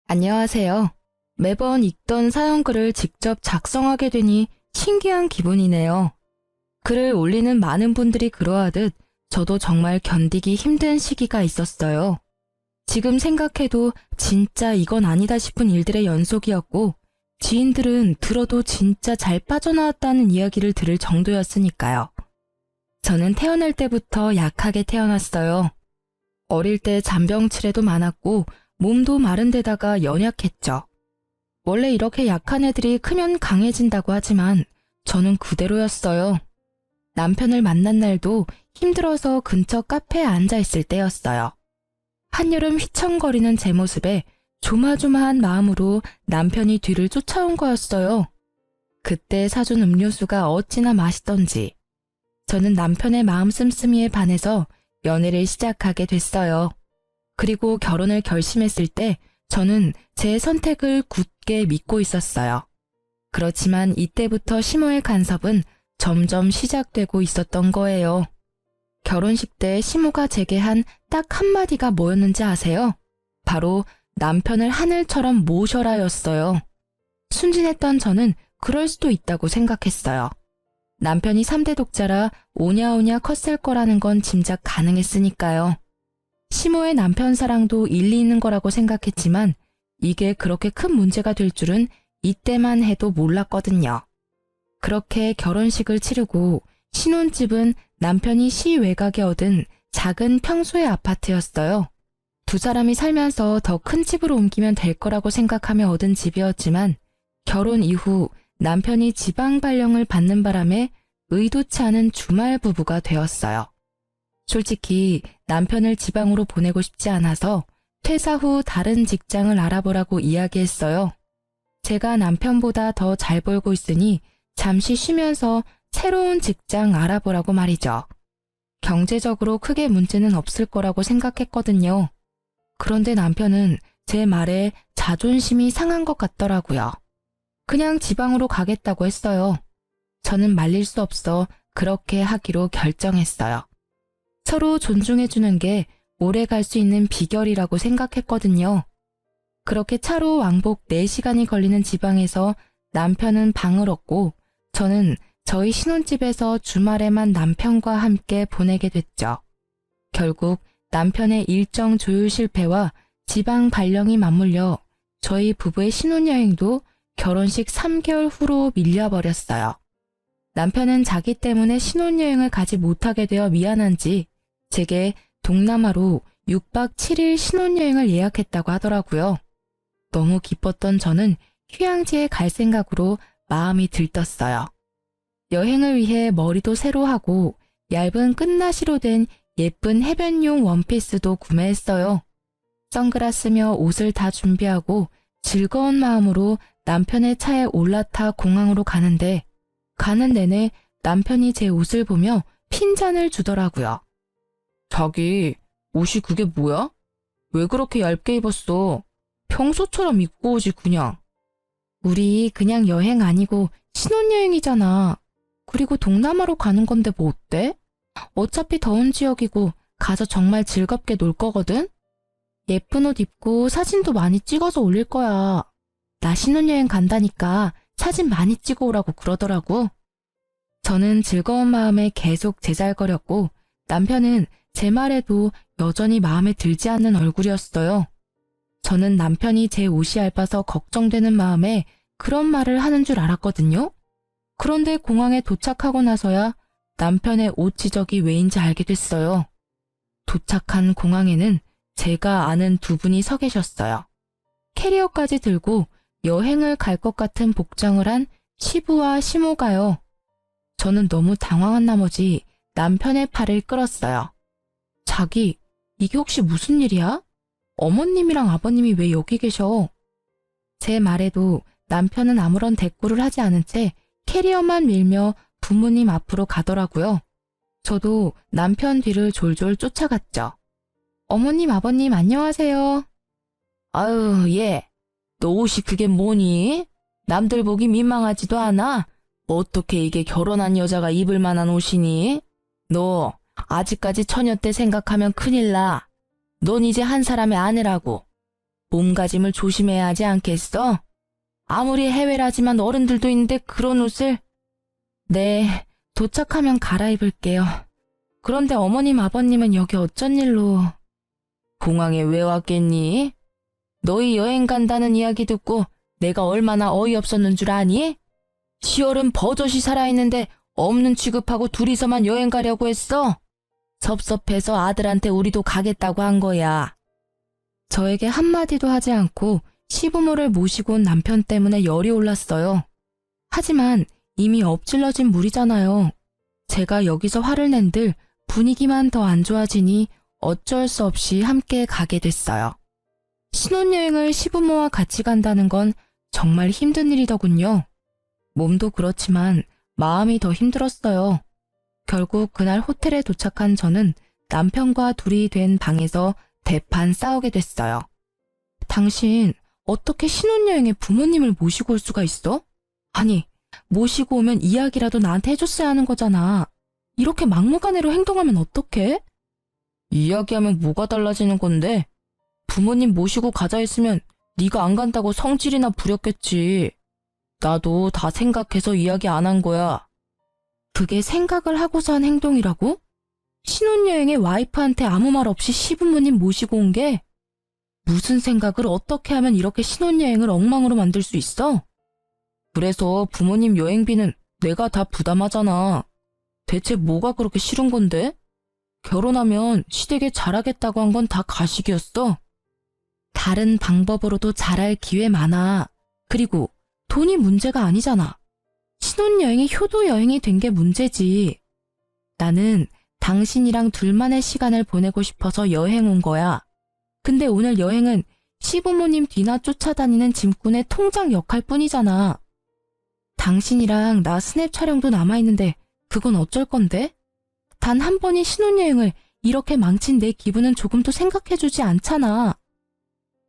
안녕하세요. 매번 읽던 사연글을 직접 작성하게 되니 신기한 기분이네요. 글을 올리는 많은 분들이 그러하듯 저도 정말 견디기 힘든 시기가 있었어요. 지금 생각해도 진짜 이건 아니다 싶은 일들의 연속이었고, 지인들은 들어도 진짜 잘 빠져나왔다는 이야기를 들을 정도였으니까요. 저는 태어날 때부터 약하게 태어났어요. 어릴 때 잔병치레도 많았고 몸도 마른 데다가 연약했죠. 원래 이렇게 약한 애들이 크면 강해진다고 하지만 저는 그대로였어요. 남편을 만난 날도 힘들어서 근처 카페에 앉아있을 때였어요. 한여름 휘청거리는 제 모습에 조마조마한 마음으로 남편이 뒤를 쫓아온 거였어요. 그때 사준 음료수가 어찌나 맛있던지 저는 남편의 마음 씀씀이에 반해서 연애를 시작하게 됐어요. 그리고 결혼을 결심했을 때 저는 제 선택을 굳게 믿고 있었어요. 그렇지만 이때부터 시모의 간섭은 점점 시작되고 있었던 거예요. 결혼식 때 시모가 제게 한 딱 한마디가 뭐였는지 아세요? 바로 남편을 하늘처럼 모셔라였어요. 순진했던 저는 그럴 수도 있다고 생각했어요. 남편이 3대 독자라 오냐오냐 컸을 거라는 건 짐작 가능했으니까요. 시모의 남편 사랑도 일리 있는 거라고 생각했지만 이게 그렇게 큰 문제가 될 줄은 이때만 해도 몰랐거든요. 그렇게 결혼식을 치르고 신혼집은 남편이 시 외곽에 얻은 작은 평소의 아파트였어요. 두 사람이 살면서 더 큰 집으로 옮기면 될 거라고 생각하며 얻은 집이었지만 결혼 이후 남편이 지방 발령을 받는 바람에 의도치 않은 주말 부부가 되었어요. 솔직히 남편을 지방으로 보내고 싶지 않아서 퇴사 후 다른 직장을 알아보라고 이야기했어요. 제가 남편보다 더 잘 벌고 있으니 잠시 쉬면서 새로운 직장 알아보라고 말이죠. 경제적으로 크게 문제는 없을 거라고 생각했거든요. 그런데 남편은 제 말에 자존심이 상한 것 같더라고요. 그냥 지방으로 가겠다고 했어요. 저는 말릴 수 없어 그렇게 하기로 결정했어요. 서로 존중해주는 게 오래 갈 수 있는 비결이라고 생각했거든요. 그렇게 차로 왕복 4시간이 걸리는 지방에서 남편은 방을 얻고 저는 저희 신혼집에서 주말에만 남편과 함께 보내게 됐죠. 결국 남편의 일정 조율 실패와 지방 발령이 맞물려 저희 부부의 신혼여행도 결혼식 3개월 후로 밀려버렸어요. 남편은 자기 때문에 신혼여행을 가지 못하게 되어 미안한지 제게 동남아로 6박 7일 신혼여행을 예약했다고 하더라고요. 너무 기뻤던 저는 휴양지에 갈 생각으로 마음이 들떴어요. 여행을 위해 머리도 새로 하고 얇은 끝나시로 된 예쁜 해변용 원피스도 구매했어요. 선글라스며 옷을 다 준비하고 즐거운 마음으로 남편의 차에 올라타 공항으로 가는데 가는 내내 남편이 제 옷을 보며 핀잔을 주더라고요. 자기, 옷이 그게 뭐야? 왜 그렇게 얇게 입었어? 평소처럼 입고 오지 그냥. 우리 그냥 여행 아니고 신혼여행이잖아. 그리고 동남아로 가는 건데 뭐 어때? 어차피 더운 지역이고 가서 정말 즐겁게 놀 거거든? 예쁜 옷 입고 사진도 많이 찍어서 올릴 거야. 나 신혼여행 간다니까 사진 많이 찍어 오라고 그러더라고. 저는 즐거운 마음에 계속 제잘거렸고 남편은 제 말에도 여전히 마음에 들지 않는 얼굴이었어요. 저는 남편이 제 옷이 얇아서 걱정되는 마음에 그런 말을 하는 줄 알았거든요. 그런데 공항에 도착하고 나서야 남편의 옷 지적이 왜인지 알게 됐어요. 도착한 공항에는 제가 아는 두 분이 서 계셨어요. 캐리어까지 들고 여행을 갈 것 같은 복장을 한 시부와 시모가요. 저는 너무 당황한 나머지 남편의 팔을 끌었어요. 자기, 이게 혹시 무슨 일이야? 어머님이랑 아버님이 왜 여기 계셔? 제 말에도 남편은 아무런 대꾸를 하지 않은 채 캐리어만 밀며 부모님 앞으로 가더라고요. 저도 남편 뒤를 졸졸 쫓아갔죠. 어머님, 아버님 안녕하세요. 아유, 얘, 너 옷이 그게 뭐니? 남들 보기 민망하지도 않아? 어떻게 이게 결혼한 여자가 입을 만한 옷이니? 너 아직까지 처녀 때 생각하면 큰일 나. 넌 이제 한 사람의 아내라고. 몸가짐을 조심해야 하지 않겠어? 아무리 해외라지만 어른들도 있는데 그런 옷을. 네, 도착하면 갈아입을게요. 그런데 어머님 아버님은 여기 어쩐 일로. 공항에 왜 왔겠니? 너희 여행 간다는 이야기 듣고 내가 얼마나 어이없었는 줄 아니? 10월은 버젓이 살아있는데 없는 취급하고 둘이서만 여행 가려고 했어? 섭섭해서 아들한테 우리도 가겠다고 한 거야. 저에게 한마디도 하지 않고 시부모를 모시고 온 남편 때문에 열이 올랐어요. 하지만 이미 엎질러진 물이잖아요. 제가 여기서 화를 낸들 분위기만 더 안 좋아지니 어쩔 수 없이 함께 가게 됐어요. 신혼여행을 시부모와 같이 간다는 건 정말 힘든 일이더군요. 몸도 그렇지만 마음이 더 힘들었어요. 결국 그날 호텔에 도착한 저는 남편과 둘이 된 방에서 대판 싸우게 됐어요. 당신 어떻게 신혼여행에 부모님을 모시고 올 수가 있어? 아니, 모시고 오면 이야기라도 나한테 해줬어야 하는 거잖아. 이렇게 막무가내로 행동하면 어떡해? 이야기하면 뭐가 달라지는 건데? 부모님 모시고 가자 했으면 네가 안 간다고 성질이나 부렸겠지. 나도 다 생각해서 이야기 안 한 거야. 그게 생각을 하고서 한 행동이라고? 신혼여행에 와이프한테 아무 말 없이 시부모님 모시고 온 게? 무슨 생각을 어떻게 하면 이렇게 신혼여행을 엉망으로 만들 수 있어? 그래서 부모님 여행비는 내가 다 부담하잖아. 대체 뭐가 그렇게 싫은 건데? 결혼하면 시댁에 잘하겠다고 한 건 다 가식이었어. 다른 방법으로도 잘할 기회 많아. 그리고 돈이 문제가 아니잖아. 신혼여행이 효도여행이 된 게 문제지. 나는 당신이랑 둘만의 시간을 보내고 싶어서 여행 온 거야. 근데 오늘 여행은 시부모님 뒤나 쫓아다니는 짐꾼의 통장 역할 뿐이잖아. 당신이랑 나 스냅 촬영도 남아있는데 그건 어쩔 건데? 단 한 번의 신혼여행을 이렇게 망친 내 기분은 조금도 생각해주지 않잖아.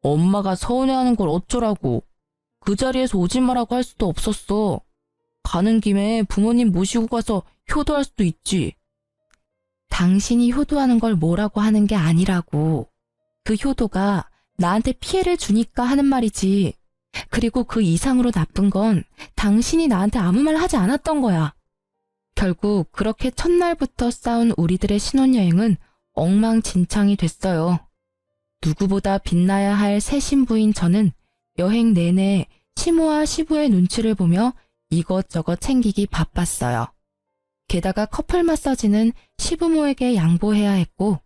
엄마가 서운해하는 걸 어쩌라고. 그 자리에서 오지 마라고 할 수도 없었어. 가는 김에 부모님 모시고 가서 효도할 수도 있지. 당신이 효도하는 걸 뭐라고 하는 게 아니라고. 그 효도가 나한테 피해를 주니까 하는 말이지. 그리고 그 이상으로 나쁜 건 당신이 나한테 아무 말 하지 않았던 거야. 결국 그렇게 첫날부터 싸운 우리들의 신혼여행은 엉망진창이 됐어요. 누구보다 빛나야 할 새 신부인 저는 여행 내내 시모와 시부의 눈치를 보며 이것저것 챙기기 바빴어요. 게다가 커플 마사지는 시부모에게 양보해야 했고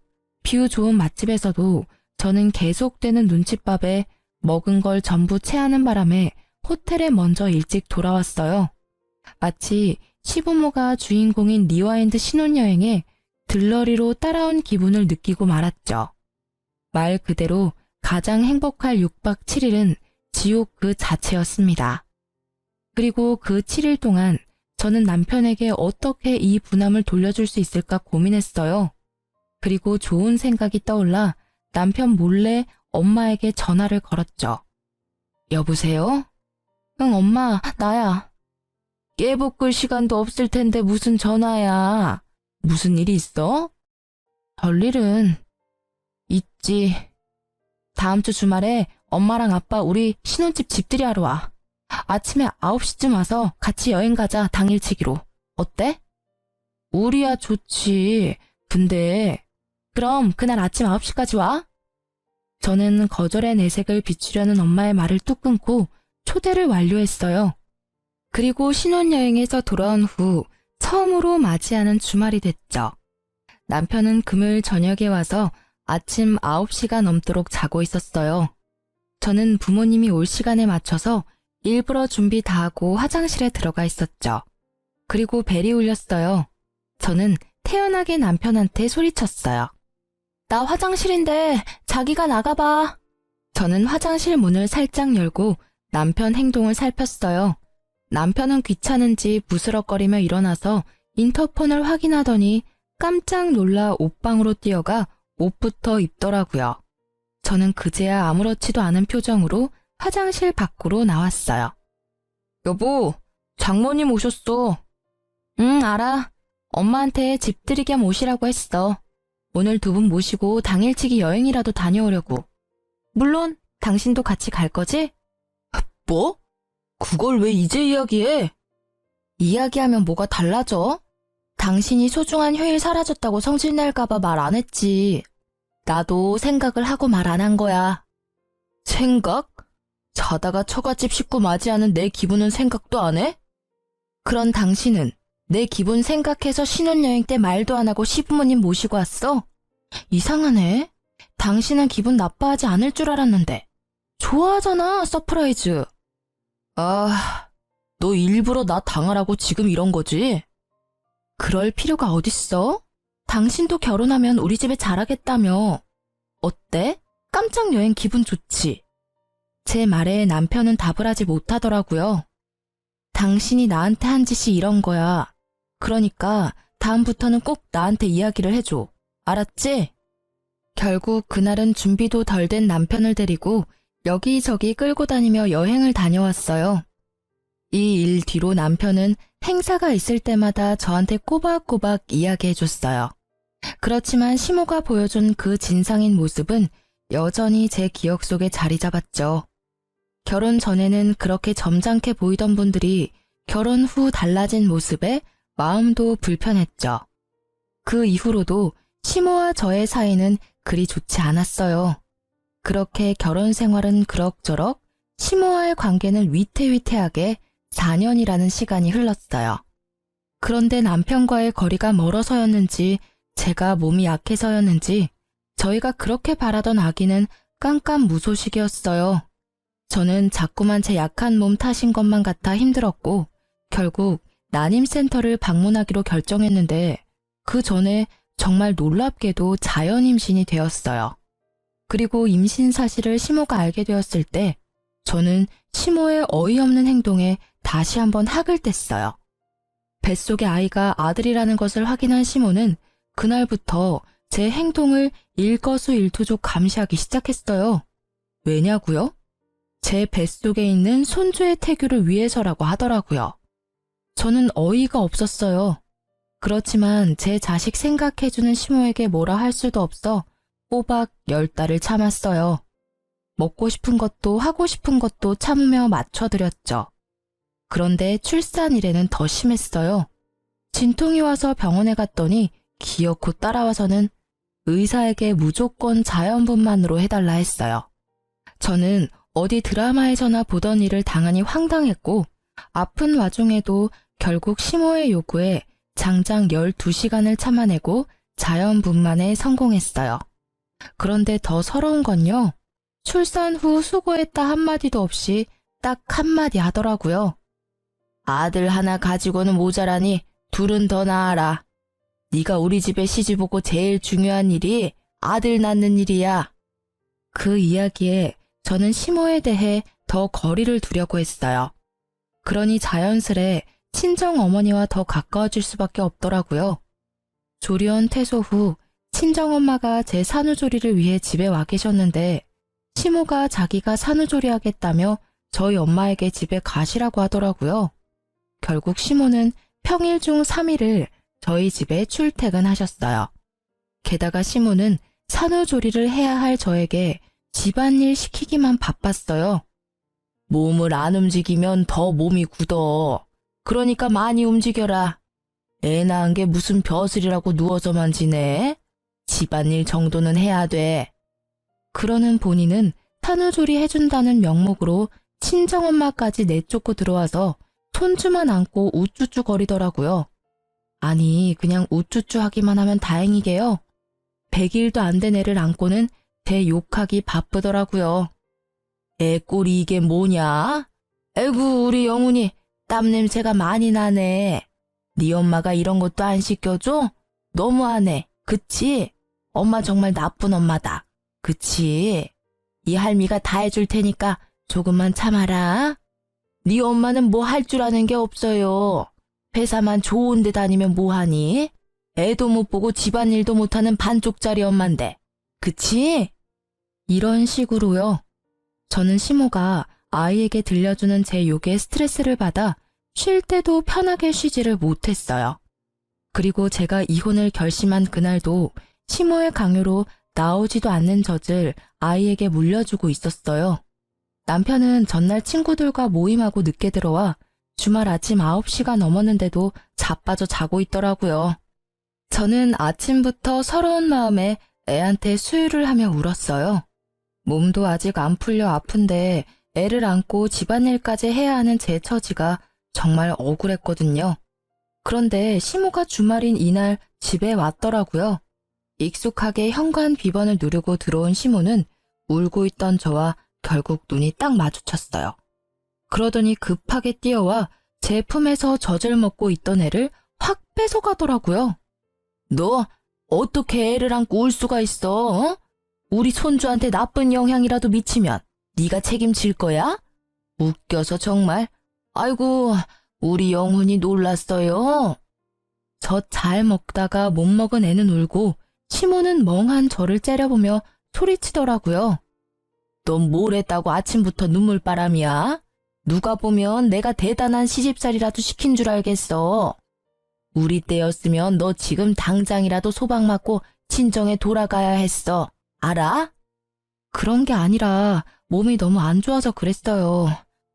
뷰 좋은 맛집에서도 저는 계속되는 눈칫밥에 먹은 걸 전부 체하는 바람에 호텔에 먼저 일찍 돌아왔어요. 마치 시부모가 주인공인 리와인드 신혼여행에 들러리로 따라온 기분을 느끼고 말았죠. 말 그대로 가장 행복할 6박 7일은 지옥 그 자체였습니다. 그리고 그 7일 동안 저는 남편에게 어떻게 이 부담을 돌려줄 수 있을까 고민했어요. 그리고 좋은 생각이 떠올라 남편 몰래 엄마에게 전화를 걸었죠. 여보세요? 응, 엄마, 나야. 깨볶을 시간도 없을 텐데 무슨 전화야. 무슨 일이 있어? 별일은 있지. 다음 주 주말에 엄마랑 아빠 우리 신혼집 집들이 하러 와. 아침에 9시쯤 와서 같이 여행 가자, 당일치기로. 어때? 우리야 좋지. 근데 그럼 그날 아침 9시까지 와? 저는 거절의 내색을 비추려는 엄마의 말을 뚝 끊고 초대를 완료했어요. 그리고 신혼여행에서 돌아온 후 처음으로 맞이하는 주말이 됐죠. 남편은 금요일 저녁에 와서 아침 9시가 넘도록 자고 있었어요. 저는 부모님이 올 시간에 맞춰서 일부러 준비 다 하고 화장실에 들어가 있었죠. 그리고 벨이 울렸어요. 저는 태연하게 남편한테 소리쳤어요. 나 화장실인데 자기가 나가봐. 저는 화장실 문을 살짝 열고 남편 행동을 살폈어요. 남편은 귀찮은지 부스럭거리며 일어나서 인터폰을 확인하더니 깜짝 놀라 옷방으로 뛰어가 옷부터 입더라고요. 저는 그제야 아무렇지도 않은 표정으로 화장실 밖으로 나왔어요. 여보, 장모님 오셨어. 응, 알아. 엄마한테 집들이 겸 오시라고 했어. 오늘 두 분 모시고 당일치기 여행이라도 다녀오려고. 물론 당신도 같이 갈 거지? 뭐? 그걸 왜 이제 이야기해? 이야기하면 뭐가 달라져? 당신이 소중한 휴일 사라졌다고 성질 낼까봐 말 안 했지. 나도 생각을 하고 말 안 한 거야. 생각? 자다가 처갓집 식구 맞이하는 내 기분은 생각도 안 해? 그런 당신은 내 기분 생각해서 신혼여행 때 말도 안 하고 시부모님 모시고 왔어? 이상하네. 당신은 기분 나빠하지 않을 줄 알았는데. 좋아하잖아, 서프라이즈. 아, 너 일부러 나 당하라고 지금 이런 거지? 그럴 필요가 어딨어? 당신도 결혼하면 우리 집에 잘하겠다며. 어때? 깜짝 여행 기분 좋지? 제 말에 남편은 답을 하지 못하더라고요. 당신이 나한테 한 짓이 이런 거야. 그러니까 다음부터는 꼭 나한테 이야기를 해줘. 알았지? 결국 그날은 준비도 덜 된 남편을 데리고 여기저기 끌고 다니며 여행을 다녀왔어요. 이 일 뒤로 남편은 행사가 있을 때마다 저한테 꼬박꼬박 이야기해줬어요. 그렇지만 시모가 보여준 그 진상인 모습은 여전히 제 기억 속에 자리 잡았죠. 결혼 전에는 그렇게 점잖게 보이던 분들이 결혼 후 달라진 모습에 마음도 불편했죠. 그 이후로도 시모와 저의 사이는 그리 좋지 않았어요. 그렇게 결혼 생활은 그럭저럭, 시모와의 관계는 위태위태하게 4년이라는 시간이 흘렀어요. 그런데 남편과의 거리가 멀어서였는지 제가 몸이 약해서였는지 저희가 그렇게 바라던 아기는 깜깜무소식이었어요. 저는 자꾸만 제 약한 몸 탓인 것만 같아 힘들었고 결국 난임센터를 방문하기로 결정했는데 그 전에 정말 놀랍게도 자연 임신이 되었어요. 그리고 임신 사실을 시모가 알게 되었을 때 저는 시모의 어이없는 행동에 다시 한번 학을 뗐어요. 뱃속의 아이가 아들이라는 것을 확인한 시모는 그날부터 제 행동을 일거수일투족 감시하기 시작했어요. 왜냐고요? 제 뱃속에 있는 손주의 태교를 위해서라고 하더라고요. 저는 어이가 없었어요. 그렇지만 제 자식 생각해주는 시모에게 뭐라 할 수도 없어 꼬박 10달을 참았어요. 먹고 싶은 것도 하고 싶은 것도 참으며 맞춰드렸죠. 그런데 출산일에는 더 심했어요. 진통이 와서 병원에 갔더니 기어코 따라와서는 의사에게 무조건 자연분만으로 해달라 했어요. 저는 어디 드라마에서나 보던 일을 당하니 황당했고 아픈 와중에도 결국 시모의 요구에 장장 12시간을 참아내고 자연분만에 성공했어요. 그런데 더 서러운 건요. 출산 후 수고했다 한마디도 없이 딱 한마디 하더라고요. 아들 하나 가지고는 모자라니 둘은 더 낳아라. 네가 우리 집에 시집 오고 제일 중요한 일이 아들 낳는 일이야. 그 이야기에 저는 시모에 대해 더 거리를 두려고 했어요. 그러니 자연스레 친정어머니와 더 가까워질 수밖에 없더라고요. 조리원 퇴소 후 친정엄마가 제 산후조리를 위해 집에 와 계셨는데 시모가 자기가 산후조리 하겠다며 저희 엄마에게 집에 가시라고 하더라고요. 결국 시모는 평일 중 3일을 저희 집에 출퇴근하셨어요. 게다가 시모는 산후조리를 해야 할 저에게 집안일 시키기만 바빴어요. 몸을 안 움직이면 더 몸이 굳어. 그러니까 많이 움직여라. 애 낳은 게 무슨 벼슬이라고 누워서만 지내? 집안일 정도는 해야 돼. 그러는 본인은 산후조리 해준다는 명목으로 친정엄마까지 내쫓고 들어와서 손주만 안고 우쭈쭈 거리더라고요. 아니 그냥 우쭈쭈 하기만 하면 다행이게요. 100일도 안 된 애를 안고는 제 욕하기 바쁘더라고요. 애 꼴이 이게 뭐냐? 에구 우리 영훈이 땀 냄새가 많이 나네. 네 엄마가 이런 것도 안 시켜줘? 너무하네. 그치? 엄마 정말 나쁜 엄마다. 그치? 이 할미가 다 해줄 테니까 조금만 참아라. 네 엄마는 뭐 할 줄 아는 게 없어요. 회사만 좋은 데 다니면 뭐하니? 애도 못 보고 집안일도 못하는 반쪽짜리 엄만데. 그치? 이런 식으로요. 저는 시모가 아이에게 들려주는 제 욕에 스트레스를 받아 쉴 때도 편하게 쉬지를 못했어요. 그리고 제가 이혼을 결심한 그날도 시모의 강요로 나오지도 않는 젖을 아이에게 물려주고 있었어요. 남편은 전날 친구들과 모임하고 늦게 들어와 주말 아침 9시가 넘었는데도 자빠져 자고 있더라고요. 저는 아침부터 서러운 마음에 애한테 수유를 하며 울었어요. 몸도 아직 안 풀려 아픈데 애를 안고 집안일까지 해야 하는 제 처지가 정말 억울했거든요. 그런데 시모가 주말인 이날 집에 왔더라고요. 익숙하게 현관 비번을 누르고 들어온 시모는 울고 있던 저와 결국 눈이 딱 마주쳤어요. 그러더니 급하게 뛰어와 제 품에서 젖을 먹고 있던 애를 확 뺏어가더라고요. 너 어떻게 애를 안고 울 수가 있어? 어? 우리 손주한테 나쁜 영향이라도 미치면 네가 책임질 거야? 웃겨서 정말. 아이고, 우리 영훈이 놀랐어요. 젖 잘 먹다가 못 먹은 애는 울고 시모는 멍한 저를 째려보며 소리치더라고요. 넌 뭘 했다고 아침부터 눈물바람이야? 누가 보면 내가 대단한 시집살이라도 시킨 줄 알겠어. 우리 때였으면 너 지금 당장이라도 소박 맞고 친정에 돌아가야 했어. 알아? 그런 게 아니라 몸이 너무 안 좋아서 그랬어요.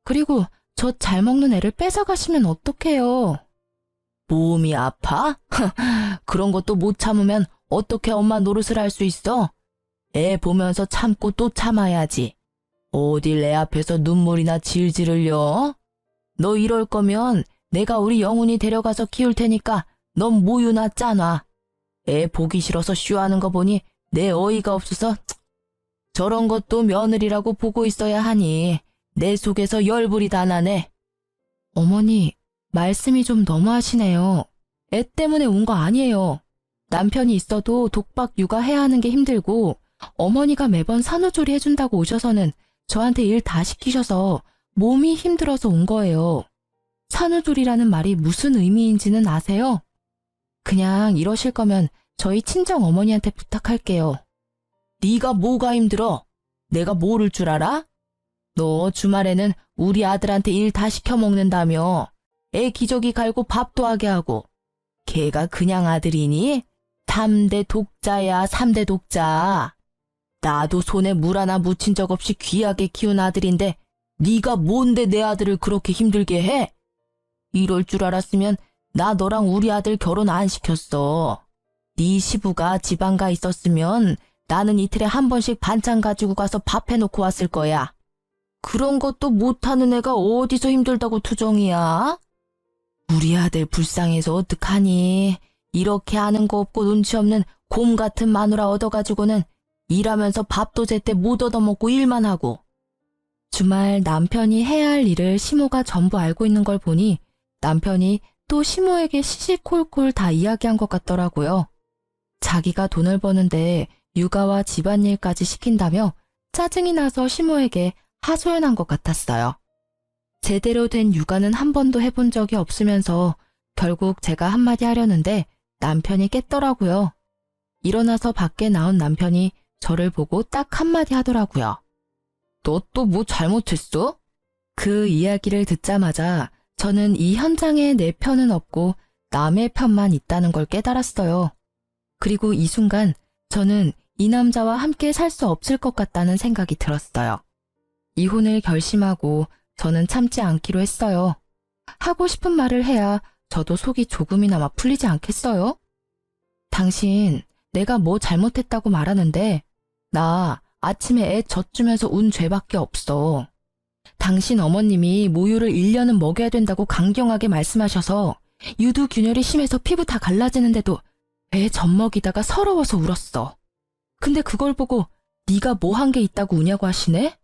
그리고 저 잘 먹는 애를 뺏어가시면 어떡해요? 몸이 아파? 그런 것도 못 참으면 어떻게 엄마 노릇을 할 수 있어? 애 보면서 참고 또 참아야지. 어딜 내 앞에서 눈물이나 질질 흘려? 너 이럴 거면 내가 우리 영훈이 데려가서 키울 테니까 넌 모유나 짜놔. 애 보기 싫어서 쇼하는 거 보니 내 어이가 없어서 저런 것도 며느리라고 보고 있어야 하니 내 속에서 열불이 다 나네. 어머니, 말씀이 좀 너무하시네요. 애 때문에 온 거 아니에요. 남편이 있어도 독박 육아해야 하는 게 힘들고 어머니가 매번 산후조리 해준다고 오셔서는 저한테 일 다 시키셔서 몸이 힘들어서 온 거예요. 산후조리라는 말이 무슨 의미인지는 아세요? 그냥 이러실 거면 저희 친정 어머니한테 부탁할게요. 네가 뭐가 힘들어? 내가 모를 줄 알아? 너 주말에는 우리 아들한테 일 다 시켜 먹는다며. 애 기저귀 갈고 밥도 하게 하고. 걔가 그냥 아들이니? 3대 독자야, 3대 독자. 나도 손에 물 하나 묻힌 적 없이 귀하게 키운 아들인데 네가 뭔데 내 아들을 그렇게 힘들게 해? 이럴 줄 알았으면 나 너랑 우리 아들 결혼 안 시켰어. 네 시부가 지방 가 있었으면 나는 이틀에 한 번씩 반찬 가지고 가서 밥 해놓고 왔을 거야. 그런 것도 못하는 애가 어디서 힘들다고 투정이야? 우리 아들 불쌍해서 어떡하니? 이렇게 아는 거 없고 눈치 없는 곰 같은 마누라 얻어가지고는 일하면서 밥도 제때 못 얻어먹고 일만 하고. 주말 남편이 해야 할 일을 시모가 전부 알고 있는 걸 보니 남편이 또 시모에게 시시콜콜 다 이야기한 것 같더라고요. 자기가 돈을 버는데 육아와 집안일까지 시킨다며 짜증이 나서 시모에게 하소연한 것 같았어요. 제대로 된 육아는 한 번도 해본 적이 없으면서 결국 제가 한마디 하려는데 남편이 깼더라고요. 일어나서 밖에 나온 남편이 저를 보고 딱 한마디 하더라고요. 너 또 뭐 잘못했어? 그 이야기를 듣자마자 저는 이 현장에 내 편은 없고 남의 편만 있다는 걸 깨달았어요. 그리고 이 순간 저는 이 남자와 함께 살 수 없을 것 같다는 생각이 들었어요. 이혼을 결심하고 저는 참지 않기로 했어요. 하고 싶은 말을 해야 저도 속이 조금이나마 풀리지 않겠어요? 당신, 내가 뭐 잘못했다고 말하는데 나 아침에 애 젖주면서 운 죄밖에 없어. 당신 어머님이 모유를 1년은 먹여야 된다고 강경하게 말씀하셔서 유두균열이 심해서 피부 다 갈라지는데도 애 젖 먹이다가 서러워서 울었어. 근데 그걸 보고 네가 뭐 한 게 있다고 우냐고 하시네?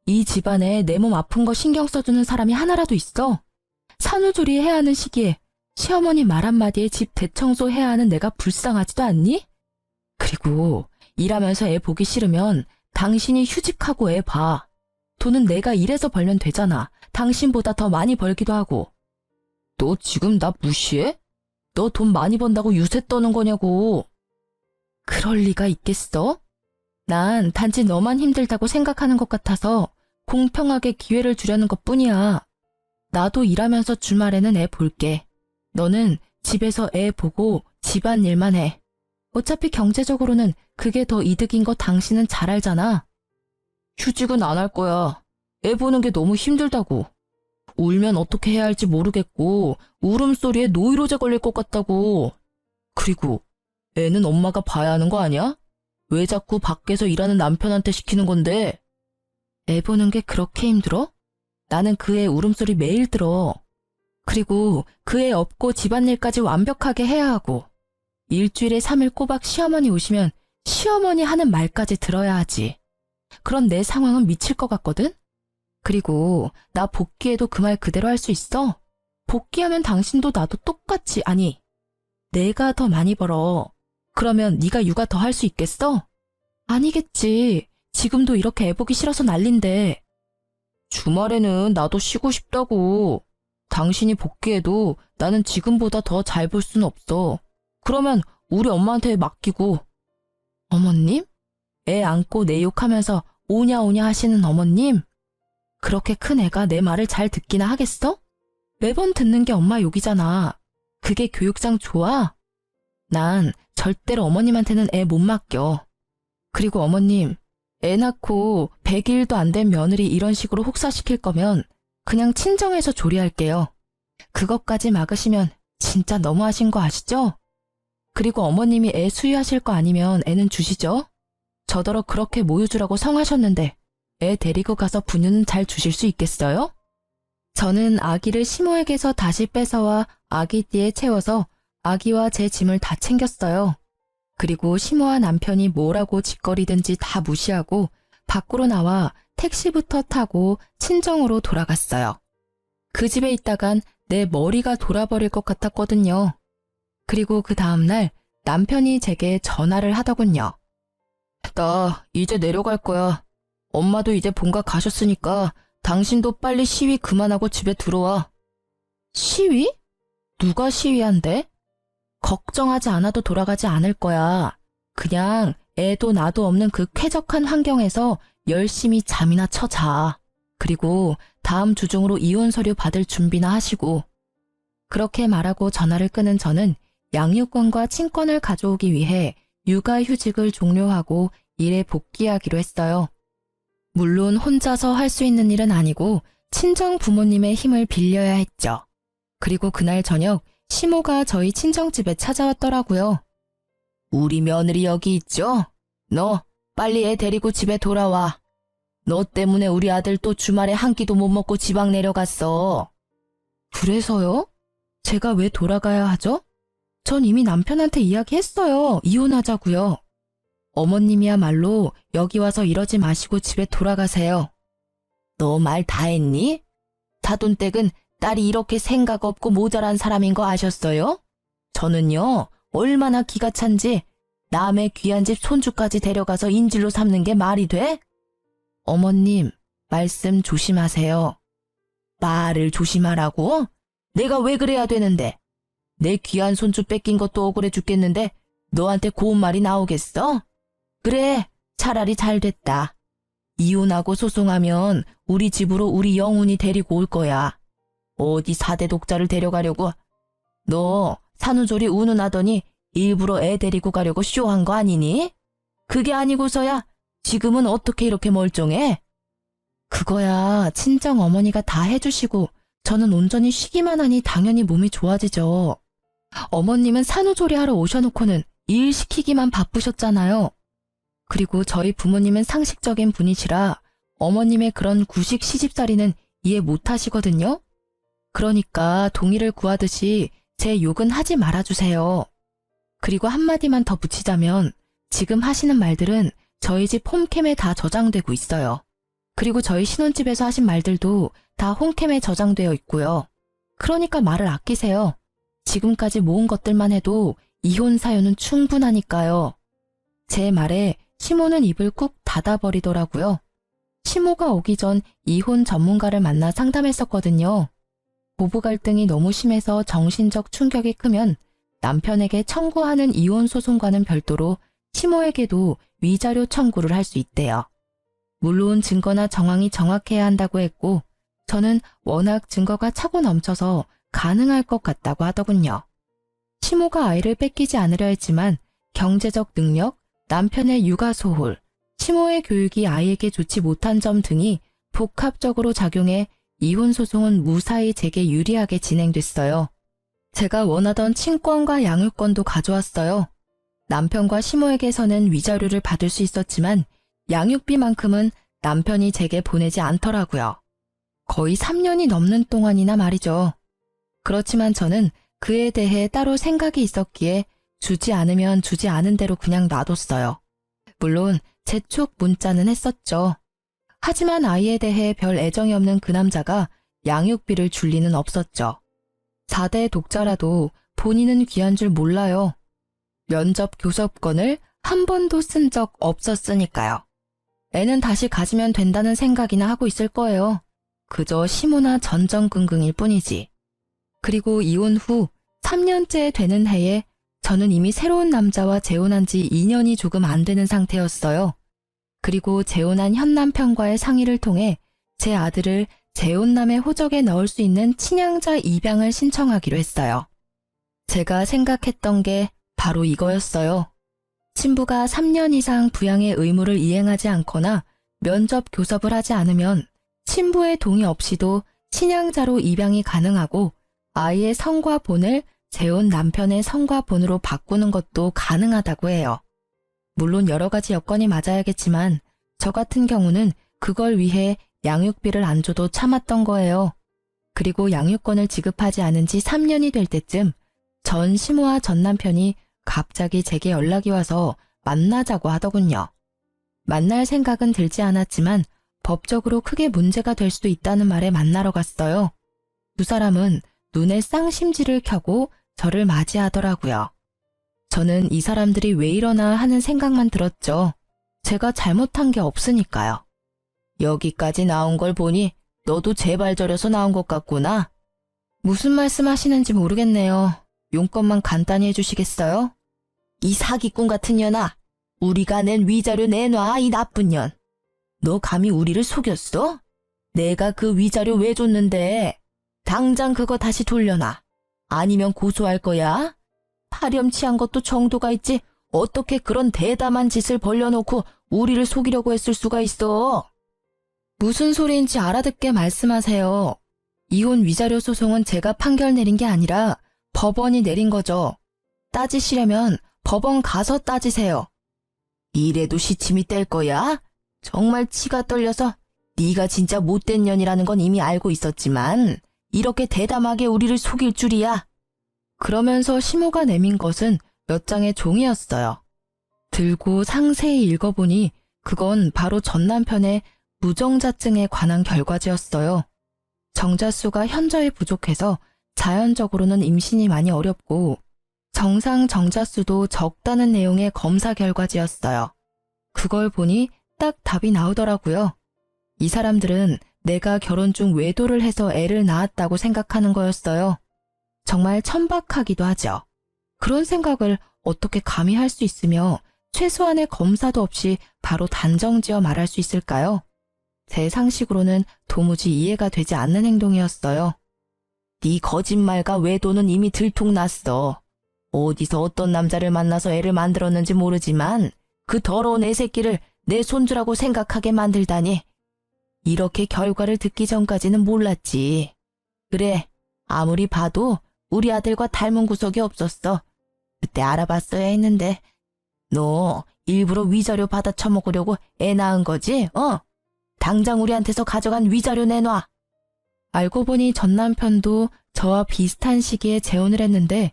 이 집안에 내 몸 아픈 거 신경 써주는 사람이 하나라도 있어? 산후조리 해야 하는 시기에 시어머니 말 한마디에 집 대청소 해야 하는 내가 불쌍하지도 않니? 그리고 일하면서 애 보기 싫으면 당신이 휴직하고 애 봐. 돈은 내가 일해서 벌면 되잖아. 당신보다 더 많이 벌기도 하고. 너 지금 나 무시해? 너 돈 많이 번다고 유세 떠는 거냐고. 그럴 리가 있겠어? 난 단지 너만 힘들다고 생각하는 것 같아서 공평하게 기회를 주려는 것뿐이야. 나도 일하면서 주말에는 애 볼게. 너는 집에서 애 보고 집안일만 해. 어차피 경제적으로는 그게 더 이득인 거 당신은 잘 알잖아. 휴직은 안 할 거야. 애 보는 게 너무 힘들다고. 울면 어떻게 해야 할지 모르겠고 울음소리에 노이로제 걸릴 것 같다고. 그리고 애는 엄마가 봐야 하는 거 아니야? 왜 자꾸 밖에서 일하는 남편한테 시키는 건데? 애 보는 게 그렇게 힘들어? 나는 그 애 울음소리 매일 들어. 그리고 그 애 업고 집안일까지 완벽하게 해야 하고 일주일에 3일 꼬박 시어머니 오시면 시어머니 하는 말까지 들어야 하지. 그럼 내 상황은 미칠 것 같거든? 그리고 나 복귀해도 그 말 그대로 할 수 있어? 복귀하면 당신도 나도 똑같이, 아니, 내가 더 많이 벌어. 그러면 네가 육아 더 할 수 있겠어? 아니겠지. 지금도 이렇게 애 보기 싫어서 난린데. 주말에는 나도 쉬고 싶다고. 당신이 복귀해도 나는 지금보다 더 잘 볼 수는 없어. 그러면 우리 엄마한테 맡기고. 어머님? 애 안고 내 욕하면서 오냐 오냐 하시는 어머님? 그렇게 큰 애가 내 말을 잘 듣기나 하겠어? 매번 듣는 게 엄마 욕이잖아. 그게 교육상 좋아? 난 절대로 어머님한테는 애 못 맡겨. 그리고 어머님, 애 낳고 100일도 안 된 며느리 이런 식으로 혹사시킬 거면 그냥 친정에서 조리할게요. 그것까지 막으시면 진짜 너무하신 거 아시죠? 그리고 어머님이 애 수유하실 거 아니면 애는 주시죠? 저더러 그렇게 모유주라고 성하셨는데 애 데리고 가서 분유는 잘 주실 수 있겠어요? 저는 아기를 시모에게서 다시 뺏어와 아기띠에 채워서 아기와 제 짐을 다 챙겼어요. 그리고 시모와 남편이 뭐라고 짓거리든지 다 무시하고 밖으로 나와 택시부터 타고 친정으로 돌아갔어요. 그 집에 있다간 내 머리가 돌아버릴 것 같았거든요. 그리고 그 다음날 남편이 제게 전화를 하더군요. 나 이제 내려갈 거야. 엄마도 이제 본가 가셨으니까 당신도 빨리 시위 그만하고 집에 들어와. 시위? 누가 시위한대? 걱정하지 않아도 돌아가지 않을 거야. 그냥 애도 나도 없는 그 쾌적한 환경에서 열심히 잠이나 쳐자. 그리고 다음 주 중으로 이혼 서류 받을 준비나 하시고. 그렇게 말하고 전화를 끊은 저는 양육권과 친권을 가져오기 위해 육아휴직을 종료하고 일에 복귀하기로 했어요. 물론 혼자서 할 수 있는 일은 아니고 친정 부모님의 힘을 빌려야 했죠. 그리고 그날 저녁 시모가 저희 친정집에 찾아왔더라고요. 우리 며느리 여기 있죠? 너 빨리 애 데리고 집에 돌아와. 너 때문에 우리 아들 또 주말에 한 끼도 못 먹고 지방 내려갔어. 그래서요? 제가 왜 돌아가야 하죠? 전 이미 남편한테 이야기했어요. 이혼하자고요. 어머님이야말로 여기 와서 이러지 마시고 집에 돌아가세요. 너 말 다 했니? 사돈댁은 딸이 이렇게 생각 없고 모자란 사람인 거 아셨어요? 저는요, 얼마나 기가 찬지 남의 귀한 집 손주까지 데려가서 인질로 삼는 게 말이 돼? 어머님, 말씀 조심하세요. 말을 조심하라고? 내가 왜 그래야 되는데? 내 귀한 손주 뺏긴 것도 억울해 죽겠는데 너한테 고운 말이 나오겠어? 그래, 차라리 잘 됐다. 이혼하고 소송하면 우리 집으로 우리 영훈이 데리고 올 거야. 어디 4대 독자를 데려가려고? 너 산후조리 운운하더니 일부러 애 데리고 가려고 쇼한 거 아니니? 그게 아니고서야 지금은 어떻게 이렇게 멀쩡해? 그거야 친정 어머니가 다 해주시고 저는 온전히 쉬기만 하니 당연히 몸이 좋아지죠. 어머님은 산후조리 하러 오셔놓고는 일 시키기만 바쁘셨잖아요. 그리고 저희 부모님은 상식적인 분이시라 어머님의 그런 구식 시집살이는 이해 못하시거든요. 그러니까 동의를 구하듯이 제 욕은 하지 말아주세요. 그리고 한마디만 더 붙이자면 지금 하시는 말들은 저희 집 홈캠에 다 저장되고 있어요. 그리고 저희 신혼집에서 하신 말들도 다 홈캠에 저장되어 있고요. 그러니까 말을 아끼세요. 지금까지 모은 것들만 해도 이혼 사유는 충분하니까요. 제 말에 시모는 입을 꾹 닫아버리더라고요. 시모가 오기 전 이혼 전문가를 만나 상담했었거든요. 부부 갈등이 너무 심해서 정신적 충격이 크면 남편에게 청구하는 이혼 소송과는 별도로 시모에게도 위자료 청구를 할 수 있대요. 물론 증거나 정황이 정확해야 한다고 했고 저는 워낙 증거가 차고 넘쳐서 가능할 것 같다고 하더군요. 시모가 아이를 뺏기지 않으려 했지만 경제적 능력, 남편의 육아소홀, 시모의 교육이 아이에게 좋지 못한 점 등이 복합적으로 작용해 이혼 소송은 무사히 제게 유리하게 진행됐어요. 제가 원하던 친권과 양육권도 가져왔어요. 남편과 시모에게서는 위자료를 받을 수 있었지만 양육비만큼은 남편이 제게 보내지 않더라고요. 거의 3년이 넘는 동안이나 말이죠. 그렇지만 저는 그에 대해 따로 생각이 있었기에 주지 않으면 주지 않은 대로 그냥 놔뒀어요. 물론 재촉 문자는 했었죠. 하지만 아이에 대해 별 애정이 없는 그 남자가 양육비를 줄 리는 없었죠. 4대 독자라도 본인은 귀한 줄 몰라요. 면접 교섭권을 한 번도 쓴 적 없었으니까요. 애는 다시 가지면 된다는 생각이나 하고 있을 거예요. 그저 시모나 전전긍긍일 뿐이지. 그리고 이혼 후 3년째 되는 해에 저는 이미 새로운 남자와 재혼한 지 2년이 조금 안 되는 상태였어요. 그리고 재혼한 현 남편과의 상의를 통해 제 아들을 재혼남의 호적에 넣을 수 있는 친양자 입양을 신청하기로 했어요. 제가 생각했던 게 바로 이거였어요. 신부가 3년 이상 부양의 의무를 이행하지 않거나 면접 교섭을 하지 않으면 신부의 동의 없이도 친양자로 입양이 가능하고 아이의 성과 본을 재혼 남편의 성과 본으로 바꾸는 것도 가능하다고 해요. 물론 여러 가지 여건이 맞아야겠지만 저 같은 경우는 그걸 위해 양육비를 안 줘도 참았던 거예요. 그리고 양육권을 지급하지 않은 지 3년이 될 때쯤 전 시모와 전 남편이 갑자기 제게 연락이 와서 만나자고 하더군요. 만날 생각은 들지 않았지만 법적으로 크게 문제가 될 수도 있다는 말에 만나러 갔어요. 두 사람은 눈에 쌍심지를 켜고 저를 맞이하더라고요. 저는 이 사람들이 왜 이러나 하는 생각만 들었죠. 제가 잘못한 게 없으니까요. 여기까지 나온 걸 보니 너도 제발 저려서 나온 것 같구나. 무슨 말씀 하시는지 모르겠네요. 용건만 간단히 해주시겠어요? 이 사기꾼 같은 년아, 우리가 낸 위자료 내놔, 이 나쁜 년. 너 감히 우리를 속였어? 내가 그 위자료 왜 줬는데? 당장 그거 다시 돌려놔. 아니면 고소할 거야? 파렴치한 것도 정도가 있지 어떻게 그런 대담한 짓을 벌려놓고 우리를 속이려고 했을 수가 있어? 무슨 소리인지 알아듣게 말씀하세요. 이혼 위자료 소송은 제가 판결 내린 게 아니라 법원이 내린 거죠. 따지시려면 법원 가서 따지세요. 이래도 시침이 뗄 거야? 정말 치가 떨려서 네가 진짜 못된 년이라는 건 이미 알고 있었지만 이렇게 대담하게 우리를 속일 줄이야. 그러면서 시모가 내민 것은 몇 장의 종이였어요. 들고 상세히 읽어보니 그건 바로 전 남편의 무정자증에 관한 결과지였어요. 정자수가 현저히 부족해서 자연적으로는 임신이 많이 어렵고 정상 정자수도 적다는 내용의 검사 결과지였어요. 그걸 보니 딱 답이 나오더라고요. 이 사람들은 내가 결혼 중 외도를 해서 애를 낳았다고 생각하는 거였어요. 정말 천박하기도 하죠. 그런 생각을 어떻게 감히 할 수 있으며 최소한의 검사도 없이 바로 단정지어 말할 수 있을까요? 제 상식으로는 도무지 이해가 되지 않는 행동이었어요. 네 거짓말과 외도는 이미 들통났어. 어디서 어떤 남자를 만나서 애를 만들었는지 모르지만 그 더러운 애 새끼를 내 손주라고 생각하게 만들다니. 이렇게 결과를 듣기 전까지는 몰랐지. 그래, 아무리 봐도 우리 아들과 닮은 구석이 없었어. 그때 알아봤어야 했는데. 너 일부러 위자료 받아 처먹으려고 애 낳은 거지? 당장 우리한테서 가져간 위자료 내놔. 알고 보니 전 남편도 저와 비슷한 시기에 재혼을 했는데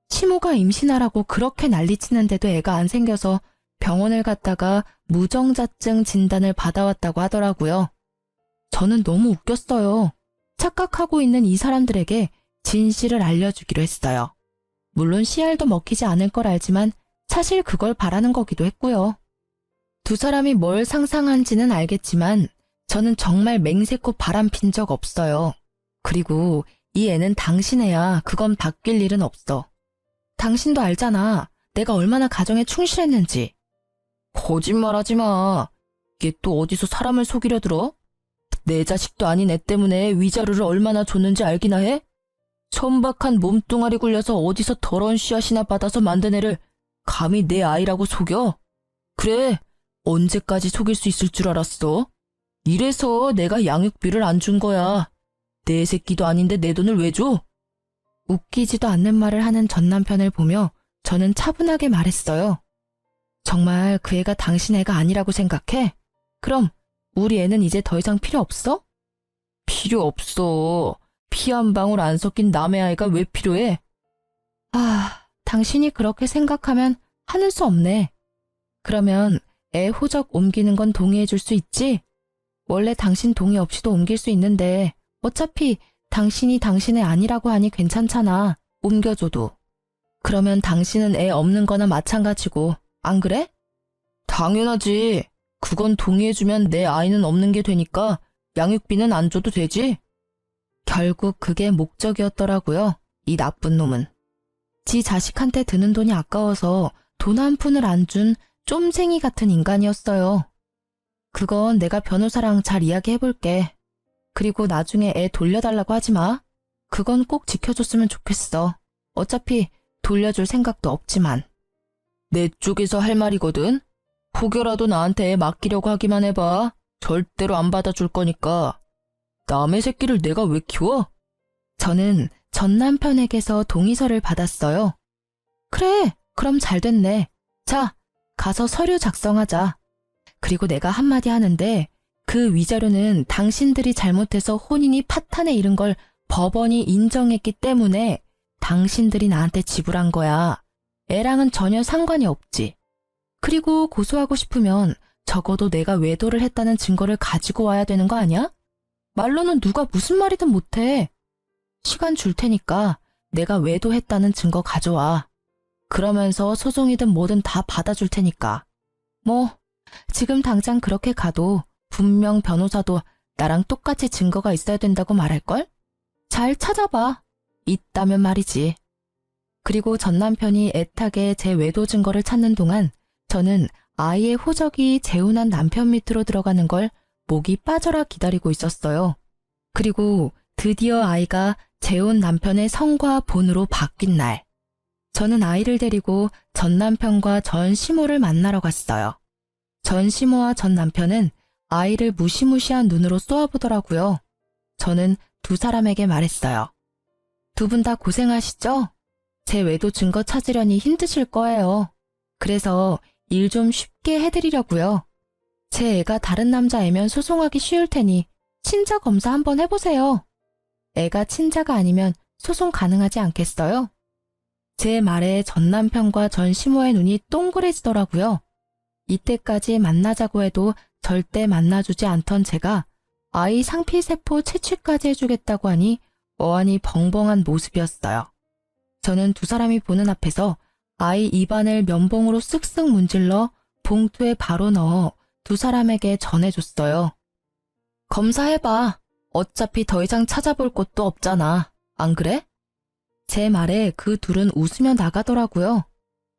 시모가 임신하라고 그렇게 난리치는데도 애가 안 생겨서 병원을 갔다가 무정자증 진단을 받아왔다고 하더라고요. 저는 너무 웃겼어요. 착각하고 있는 이 사람들에게 진실을 알려주기로 했어요. 물론 씨알도 먹히지 않을 걸 알지만 사실 그걸 바라는 거기도 했고요. 두 사람이 뭘 상상한지는 알겠지만 저는 정말 맹세코 바람핀 적 없어요. 그리고 이 애는 당신 애야. 그건 바뀔 일은 없어. 당신도 알잖아. 내가 얼마나 가정에 충실했는지. 거짓말하지 마. 이게 또 어디서 사람을 속이려 들어? 내 자식도 아닌 애 때문에 위자료를 얼마나 줬는지 알기나 해? 천박한 몸뚱아리 굴려서 어디서 더러운 씨앗이나 받아서 만든 애를 감히 내 아이라고 속여? 그래, 언제까지 속일 수 있을 줄 알았어? 이래서 내가 양육비를 안 준 거야. 내 새끼도 아닌데 내 돈을 왜 줘? 웃기지도 않는 말을 하는 전 남편을 보며 저는 차분하게 말했어요. 정말 그 애가 당신 애가 아니라고 생각해? 그럼 우리 애는 이제 더 이상 필요 없어? 필요 없어. 피 한 방울 안 섞인 남의 아이가 왜 필요해? 당신이 그렇게 생각하면 하는 수 없네. 그러면 애 호적 옮기는 건 동의해 줄 수 있지? 원래 당신 동의 없이도 옮길 수 있는데 어차피 당신이 당신의 아니라고 하니 괜찮잖아. 옮겨줘도. 그러면 당신은 애 없는 거나 마찬가지고, 안 그래? 당연하지. 그건 동의해주면 내 아이는 없는 게 되니까 양육비는 안 줘도 되지. 결국 그게 목적이었더라고요. 이 나쁜 놈은. 지 자식한테 드는 돈이 아까워서 돈 한 푼을 안 준 쫌생이 같은 인간이었어요. 그건 내가 변호사랑 잘 이야기해볼게. 그리고 나중에 애 돌려달라고 하지 마. 그건 꼭 지켜줬으면 좋겠어. 어차피 돌려줄 생각도 없지만. 내 쪽에서 할 말이거든. 혹여라도 나한테 애 맡기려고 하기만 해봐. 절대로 안 받아줄 거니까. 남의 새끼를 내가 왜 키워? 저는 전 남편에게서 동의서를 받았어요. 그래, 그럼 잘 됐네. 자, 가서 서류 작성하자. 그리고 내가 한마디 하는데 그 위자료는 당신들이 잘못해서 혼인이 파탄에 이른 걸 법원이 인정했기 때문에 당신들이 나한테 지불한 거야. 애랑은 전혀 상관이 없지. 그리고 고소하고 싶으면 적어도 내가 외도를 했다는 증거를 가지고 와야 되는 거 아니야? 말로는 누가 무슨 말이든 못해. 시간 줄 테니까 내가 외도했다는 증거 가져와. 그러면서 소송이든 뭐든 다 받아줄 테니까. 뭐 지금 당장 그렇게 가도 분명 변호사도 나랑 똑같이 증거가 있어야 된다고 말할걸? 잘 찾아봐. 있다면 말이지. 그리고 전 남편이 애타게 제 외도 증거를 찾는 동안 저는 아이의 호적이 재혼한 남편 밑으로 들어가는 걸 목이 빠져라 기다리고 있었어요. 그리고 드디어 아이가 재혼 남편의 성과 본으로 바뀐 날. 저는 아이를 데리고 전 남편과 전 시모를 만나러 갔어요. 전 시모와 전 남편은 아이를 무시무시한 눈으로 쏘아보더라고요. 저는 두 사람에게 말했어요. 두 분 다 고생하시죠? 제 외도 증거 찾으려니 힘드실 거예요. 그래서 일 좀 쉽게 해드리려고요. 제 애가 다른 남자애면 소송하기 쉬울 테니 친자 검사 한번 해보세요. 애가 친자가 아니면 소송 가능하지 않겠어요? 제 말에 전 남편과 전 시모의 눈이 동그래지더라고요. 이때까지 만나자고 해도 절대 만나주지 않던 제가 아이 상피세포 채취까지 해주겠다고 하니 어안이 벙벙한 모습이었어요. 저는 두 사람이 보는 앞에서 아이 입안을 면봉으로 쓱쓱 문질러 봉투에 바로 넣어 두 사람에게 전해줬어요. 검사해봐. 어차피 더 이상 찾아볼 곳도 없잖아. 안 그래? 제 말에 그 둘은 웃으며 나가더라고요.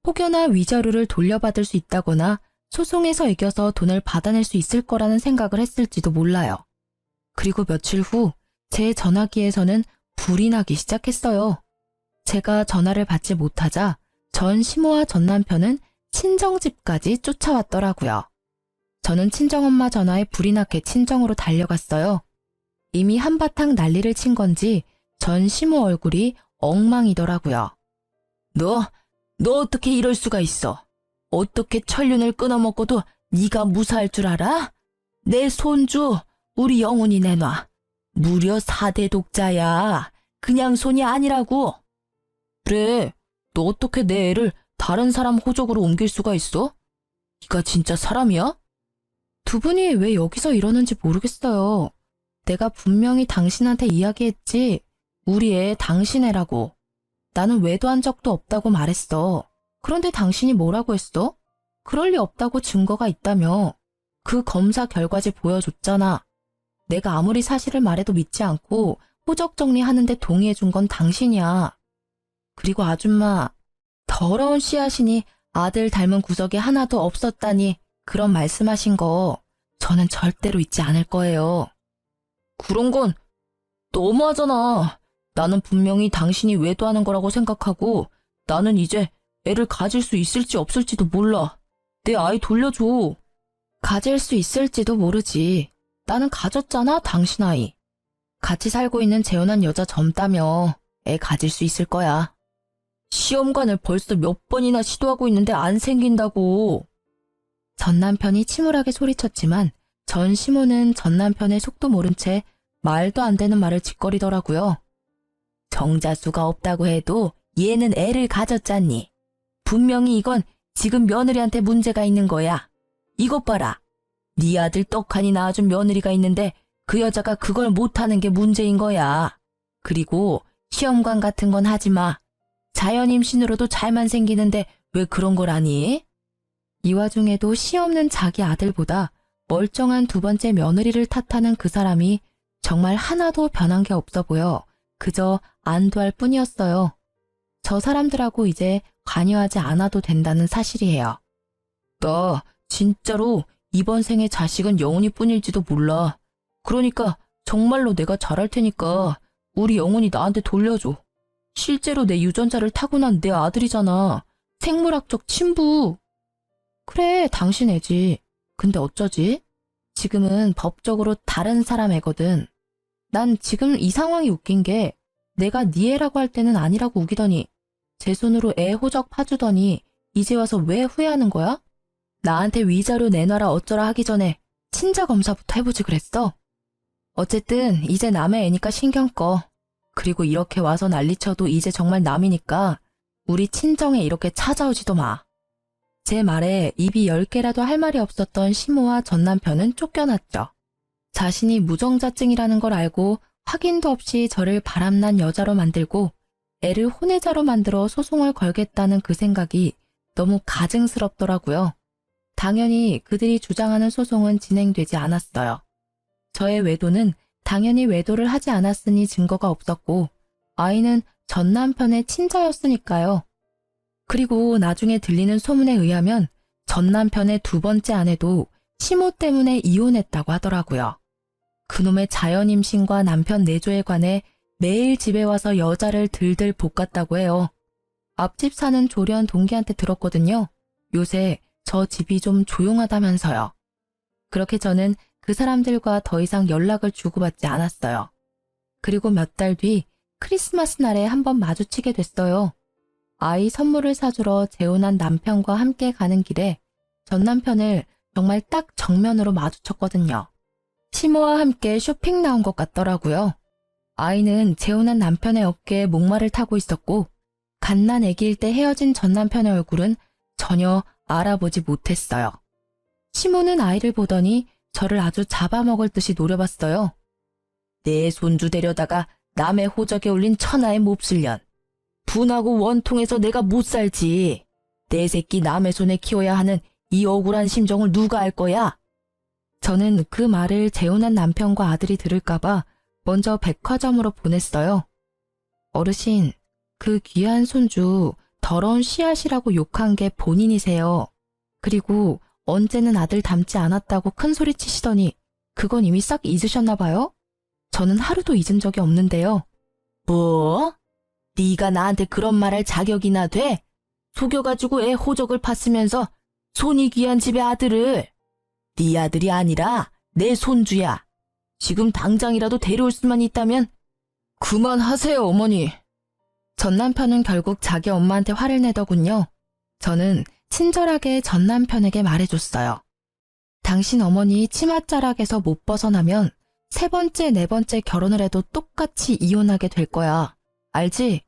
혹여나 위자료를 돌려받을 수 있다거나 소송에서 이겨서 돈을 받아낼 수 있을 거라는 생각을 했을지도 몰라요. 그리고 며칠 후 제 전화기에서는 불이 나기 시작했어요. 제가 전화를 받지 못하자 전 시모와 전 남편은 친정집까지 쫓아왔더라고요. 저는 친정엄마 전화에 불이 나게 친정으로 달려갔어요. 이미 한바탕 난리를 친 건지 전 시모 얼굴이 엉망이더라고요. 너 어떻게 이럴 수가 있어? 어떻게 천륜을 끊어먹고도 네가 무사할 줄 알아? 내 손주 우리 영훈이 내놔. 무려 4대 독자야. 그냥 손이 아니라고. 그래, 너 어떻게 내 애를 다른 사람 호적으로 옮길 수가 있어? 네가 진짜 사람이야? 두 분이 왜 여기서 이러는지 모르겠어요. 내가 분명히 당신한테 이야기했지. 우리 애 당신 애라고. 나는 외도한 적도 없다고 말했어. 그런데 당신이 뭐라고 했어? 그럴 리 없다고 증거가 있다며. 그 검사 결과지 보여줬잖아. 내가 아무리 사실을 말해도 믿지 않고 호적 정리하는데 동의해준 건 당신이야. 그리고 아줌마, 더러운 씨앗이니 아들 닮은 구석이 하나도 없었다니 그런 말씀하신 거 저는 절대로 잊지 않을 거예요. 그런 건 너무하잖아. 나는 분명히 당신이 외도하는 거라고 생각하고 나는 이제 애를 가질 수 있을지 없을지도 몰라. 내 아이 돌려줘. 가질 수 있을지도 모르지. 나는 가졌잖아, 당신 아이. 같이 살고 있는 재혼한 여자 젊다며 애 가질 수 있을 거야. 시험관을 벌써 몇 번이나 시도하고 있는데 안 생긴다고. 전 남편이 침울하게 소리쳤지만 전 시모는 전 남편의 속도 모른 채 말도 안 되는 말을 짓거리더라고요. 정자수가 없다고 해도 얘는 애를 가졌잖니. 분명히 이건 지금 며느리한테 문제가 있는 거야. 이것 봐라. 네 아들 떡하니 낳아준 며느리가 있는데 그 여자가 그걸 못하는 게 문제인 거야. 그리고 시험관 같은 건 하지 마. 자연 임신으로도 잘만 생기는데 왜 그런 걸 하니? 이 와중에도 시 없는 자기 아들보다 멀쩡한 두 번째 며느리를 탓하는 그 사람이 정말 하나도 변한 게 없어 보여 그저 안도할 뿐이었어요. 저 사람들하고 이제 관여하지 않아도 된다는 사실이에요. 나 진짜로 이번 생에 자식은 영훈이 뿐일지도 몰라. 그러니까 정말로 내가 잘할 테니까 우리 영훈이 나한테 돌려줘. 실제로 내 유전자를 타고난 내 아들이잖아. 생물학적 친부. 그래, 당신 애지. 근데 어쩌지? 지금은 법적으로 다른 사람 애거든. 난 지금 이 상황이 웃긴 게 내가 네 애라고 할 때는 아니라고 우기더니 제 손으로 애 호적 파주더니 이제 와서 왜 후회하는 거야? 나한테 위자료 내놔라 어쩌라 하기 전에 친자 검사부터 해보지 그랬어. 어쨌든 이제 남의 애니까 신경 꺼. 그리고 이렇게 와서 난리쳐도 이제 정말 남이니까 우리 친정에 이렇게 찾아오지도 마. 제 말에 입이 10개라도 할 말이 없었던 시모와 전 남편은 쫓겨났죠. 자신이 무정자증이라는 걸 알고 확인도 없이 저를 바람난 여자로 만들고 애를 혼외자로 만들어 소송을 걸겠다는 그 생각이 너무 가증스럽더라고요. 당연히 그들이 주장하는 소송은 진행되지 않았어요. 저의 외도는 당연히 외도를 하지 않았으니 증거가 없었고 아이는 전 남편의 친자였으니까요. 그리고 나중에 들리는 소문에 의하면 전 남편의 두 번째 아내도 시모 때문에 이혼했다고 하더라고요. 그놈의 자연 임신과 남편 내조에 관해 매일 집에 와서 여자를 들들 볶았다고 해요. 앞집 사는 조련 동기한테 들었거든요. 요새 저 집이 좀 조용하다면서요. 그렇게 저는 그 사람들과 더 이상 연락을 주고받지 않았어요. 그리고 몇 달 뒤 크리스마스 날에 한번 마주치게 됐어요. 아이 선물을 사주러 재혼한 남편과 함께 가는 길에 전 남편을 정말 딱 정면으로 마주쳤거든요. 시모와 함께 쇼핑 나온 것 같더라고요. 아이는 재혼한 남편의 어깨에 목마를 타고 있었고 갓난 아기일 때 헤어진 전 남편의 얼굴은 전혀 알아보지 못했어요. 시모는 아이를 보더니 저를 아주 잡아먹을 듯이 노려봤어요. 내 손주 데려다가 남의 호적에 올린 천하의 몹쓸년. 분하고 원통해서 내가 못 살지. 내 새끼 남의 손에 키워야 하는 이 억울한 심정을 누가 알 거야? 저는 그 말을 재혼한 남편과 아들이 들을까봐 먼저 백화점으로 보냈어요. 어르신, 그 귀한 손주 더러운 씨앗이라고 욕한 게 본인이세요. 그리고 언제는 아들 닮지 않았다고 큰 소리 치시더니 그건 이미 싹 잊으셨나 봐요? 저는 하루도 잊은 적이 없는데요. 뭐? 네가 나한테 그런 말 할 자격이나 돼? 속여가지고 애 호적을 팠으면서 손이 귀한 집의 아들을. 네 아들이 아니라 내 손주야. 지금 당장이라도 데려올 수만 있다면 그만하세요, 어머니. 전 남편은 결국 자기 엄마한테 화를 내더군요. 저는 친절하게 전 남편에게 말해줬어요. 당신 어머니 치맛자락에서 못 벗어나면 세 번째, 네 번째 결혼을 해도 똑같이 이혼하게 될 거야. 알지?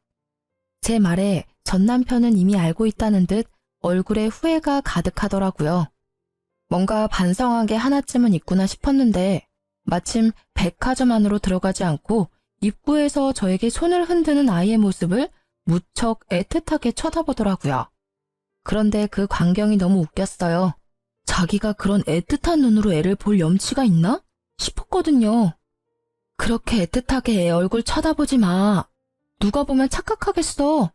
제 말에 전 남편은 이미 알고 있다는 듯 얼굴에 후회가 가득하더라고요. 뭔가 반성한 게 하나쯤은 있구나 싶었는데 마침 백화점 안으로 들어가지 않고 입구에서 저에게 손을 흔드는 아이의 모습을 무척 애틋하게 쳐다보더라고요. 그런데 그 광경이 너무 웃겼어요. 자기가 그런 애틋한 눈으로 애를 볼 염치가 있나? 싶었거든요. 그렇게 애틋하게 애 얼굴 쳐다보지 마. 누가 보면 착각하겠어.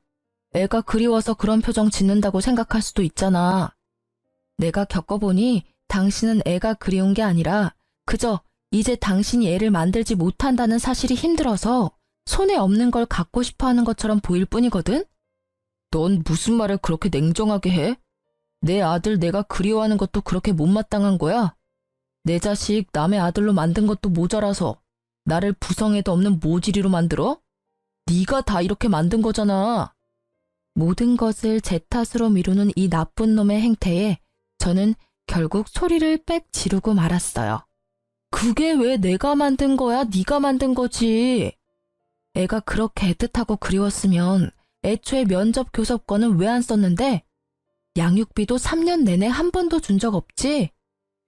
애가 그리워서 그런 표정 짓는다고 생각할 수도 있잖아. 내가 겪어보니 당신은 애가 그리운 게 아니라 그저 이제 당신이 애를 만들지 못한다는 사실이 힘들어서 손에 없는 걸 갖고 싶어 하는 것처럼 보일 뿐이거든? 넌 무슨 말을 그렇게 냉정하게 해? 내 아들 내가 그리워하는 것도 그렇게 못마땅한 거야? 내 자식 남의 아들로 만든 것도 모자라서 나를 부성애도 없는 모지리로 만들어? 네가 다 이렇게 만든 거잖아. 모든 것을 제 탓으로 미루는 이 나쁜 놈의 행태에 저는 결국 소리를 빽 지르고 말았어요. 그게 왜 내가 만든 거야? 네가 만든 거지. 애가 그렇게 애틋하고 그리웠으면 애초에 면접 교섭권은 왜 안 썼는데? 양육비도 3년 내내 한 번도 준 적 없지?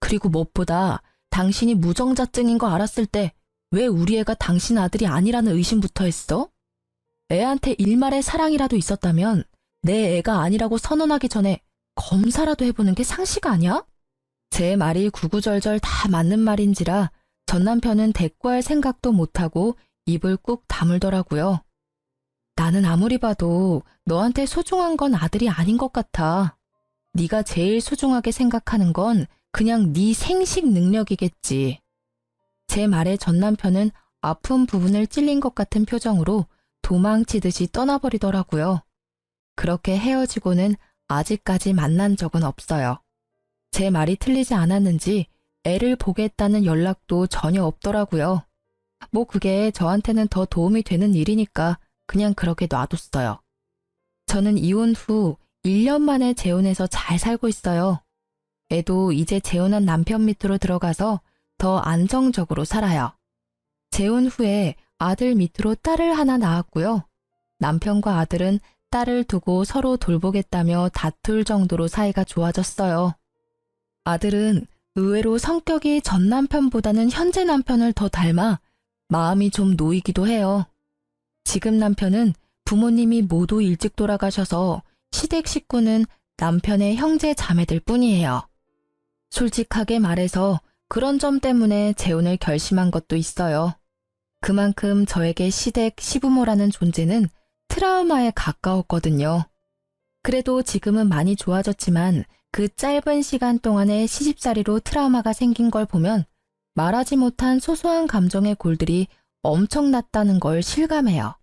그리고 무엇보다 당신이 무정자증인 거 알았을 때 왜 우리 애가 당신 아들이 아니라는 의심부터 했어? 애한테 일말의 사랑이라도 있었다면 내 애가 아니라고 선언하기 전에 검사라도 해보는 게 상식 아니야? 제 말이 구구절절 다 맞는 말인지라 전 남편은 대꾸할 생각도 못하고 입을 꾹 다물더라고요. 나는 아무리 봐도 너한테 소중한 건 아들이 아닌 것 같아. 네가 제일 소중하게 생각하는 건 그냥 네 생식 능력이겠지. 제 말에 전 남편은 아픈 부분을 찔린 것 같은 표정으로 도망치듯이 떠나버리더라고요. 그렇게 헤어지고는 아직까지 만난 적은 없어요. 제 말이 틀리지 않았는지 애를 보겠다는 연락도 전혀 없더라고요. 뭐 그게 저한테는 더 도움이 되는 일이니까 그냥 그렇게 놔뒀어요. 저는 이혼 후 1년 만에 재혼해서 잘 살고 있어요. 애도 이제 재혼한 남편 밑으로 들어가서 더 안정적으로 살아요. 재혼 후에 아들 밑으로 딸을 하나 낳았고요. 남편과 아들은 딸을 두고 서로 돌보겠다며 다툴 정도로 사이가 좋아졌어요. 아들은 의외로 성격이 전 남편보다는 현재 남편을 더 닮아 마음이 좀 놓이기도 해요. 지금 남편은 부모님이 모두 일찍 돌아가셔서 시댁 식구는 남편의 형제 자매들 뿐이에요. 솔직하게 말해서 그런 점 때문에 재혼을 결심한 것도 있어요. 그만큼 저에게 시댁 시부모라는 존재는 트라우마에 가까웠거든요. 그래도 지금은 많이 좋아졌지만 그 짧은 시간 동안에 시집살이로 트라우마가 생긴 걸 보면 말하지 못한 소소한 감정의 골들이 엄청났다는 걸 실감해요.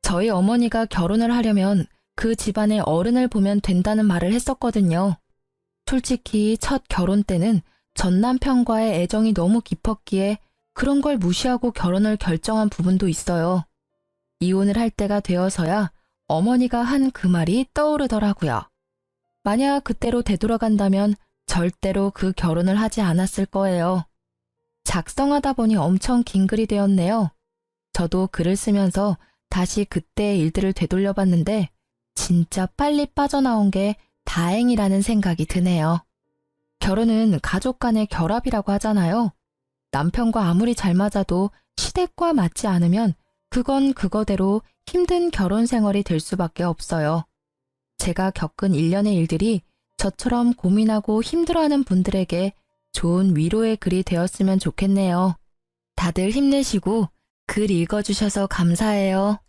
저희 어머니가 결혼을 하려면 그 집안의 어른을 보면 된다는 말을 했었거든요. 솔직히 첫 결혼 때는 전 남편과의 애정이 너무 깊었기에 그런 걸 무시하고 결혼을 결정한 부분도 있어요. 이혼을 할 때가 되어서야 어머니가 한 그 말이 떠오르더라고요. 만약 그때로 되돌아간다면 절대로 그 결혼을 하지 않았을 거예요. 작성하다 보니 엄청 긴 글이 되었네요. 저도 글을 쓰면서 다시 그때의 일들을 되돌려봤는데 진짜 빨리 빠져나온 게 다행이라는 생각이 드네요. 결혼은 가족 간의 결합이라고 하잖아요. 남편과 아무리 잘 맞아도 시댁과 맞지 않으면 그건 그거대로 힘든 결혼 생활이 될 수밖에 없어요. 제가 겪은 일련의 일들이 저처럼 고민하고 힘들어하는 분들에게 좋은 위로의 글이 되었으면 좋겠네요. 다들 힘내시고 글 읽어주셔서 감사해요.